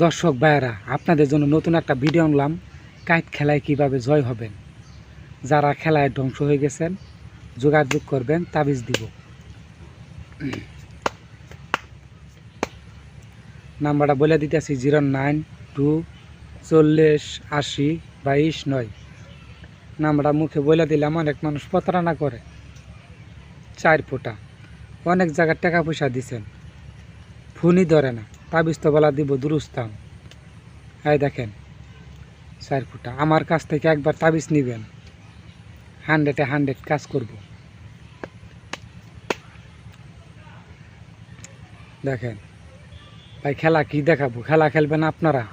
দর্শক ভাইয়েরা, আপনাদের জন্য নতুন একটা ভিডিও আনলাম। কাইট খেলায় কিভাবে জয় হবেন। যারা খেলায় ধ্বংস হয়ে গেছেন যোগাযোগ করবেন, তাবিজ দিব। নাম্বারটা বলে দিতেছি 09240802229। নাম্বারটা মুখে বলে দিলাম, অনেক মানুষ প্রতারণা করে। 4 ফোঁটা অনেক জায়গায় টাকা পয়সা দিছেন, ফোনই ধরে না। তাবিজ তো বলা দিব দুরুস্তাম। এই দেখেন 4 ফোঁটা। আমার কাছ থেকে একবার তাবিজ নেবেন, 100 কাজ করব। দেখেন ভাই, খেলা কি দেখাবো? খেলা খেলবেন আপনারা,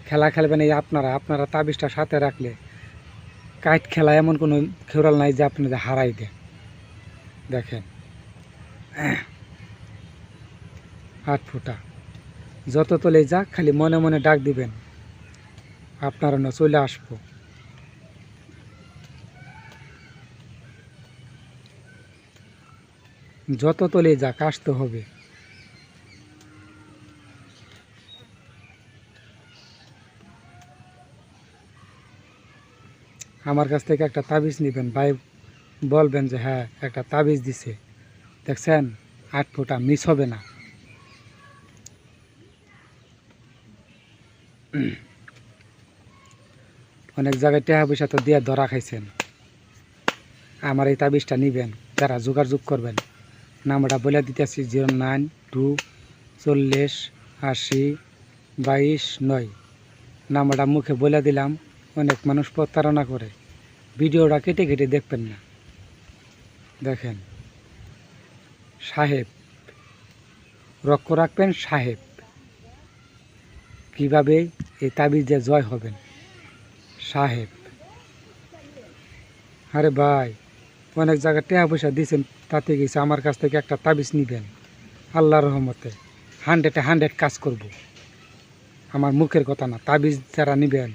খেলা খেলবেন এই আপনারা তাবিজটা সাথে রাখলে কাইট খেলা এমন কোনো খেউরাল নাই যে আপনাদের হারাই দেয়। দেখেন 8 ফোঁটা যত তলে যাক, খালি মনে মনে ডাক দিবেন, আপনারা না চলে আসবো। যত তলে যাক আসতে হবে। আমার কাছ থেকে একটা তাবিজ নেবেন ভাই, বলবেন যে হ্যাঁ একটা তাবিজ দিছে। দেখছেন 8 ফোঁটা মিস হবে না। অনেক জায়গায় টাকা পয়সা তো দিয়ে ধরা খাইছেন। আমার এই তাবিজটা নেবেন, যারা যোগাযোগ করবেন নাম্বারটা বলে দিতেছি 09240802229। নাম্বারটা মুখে বলে দিলাম, অনেক মানুষ প্রতারণা করে। ভিডিওটা কেটে কেটে দেখবেন না। দেখেন সাহেব, লক্ষ্য রাখবেন সাহেব, কিভাবে এই তাবিজে জয় হবেন। সাহেব, আরে ভাই অনেক জায়গায় টাকা পয়সা দিয়েছেন, তাতে গেছে। আমার কাছ থেকে একটা তাবিজ নিবেন, আল্লাহর রহমতে 100 কাজ করব। আমার মুখের কথা না, তাবিজ যারা নিবেন,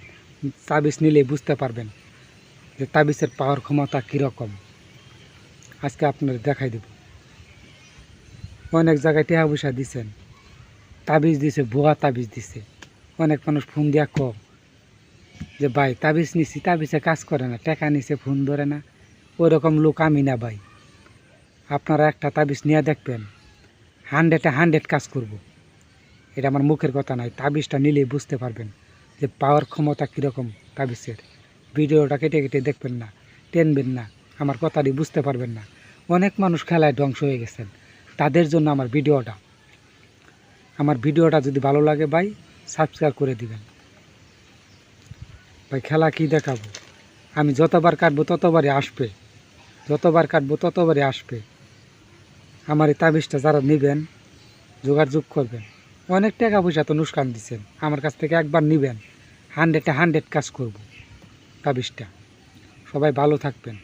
তাবিজ নিলে বুঝতে পারবেন যে তাবিজের পাওয়ার ক্ষমতা কীরকম। আজকে আপনাদের দেখাই দেব। অনেক জায়গায় টাকা পয়সা দিছেন, তাবিজ দিছে, ভুয়া তাবিজ দিছে। অনেক মানুষ ফোন দিয়া কম যে ভাই তাবিজ নিছি, তাবিজে কাজ করে না, টাকা নিছে ফোন ধরে না। ওই রকম লোক আমি না ভাই। আপনারা একটা তাবিজ নিয়ে দেখবেন, 100 কাজ করব। এটা আমার মুখের কথা নয়, তাবিজটা নিলেই বুঝতে পারবেন যে পাওয়ার ক্ষমতা কীরকম তাবিজের। ভিডিওটা কেটে কেটে দেখবেন না, টেনবেন না, আমার কথাটি বুঝতে পারবেন না। অনেক মানুষ খেলায় ধ্বংস হয়ে গেছেন, তাদের জন্য আমার ভিডিওটা যদি ভালো লাগে ভাই সাবস্ক্রাইব করে দিবেন। ভাই খেলা কি দেখাবো? আমি যতবার কাটবো ততবারই আসবে, যতবার কাটবো ততবারই আসবে। আমার এই তাবিজটা যারা নেবেন যোগাযোগ করবেন। অনেক টাকা পয়সা তো নুকসান দিচ্ছেন, আমার কাছ থেকে একবার নেবেন, 100 কাজ করব তাবিজটা। সবাই ভালো থাকবেন।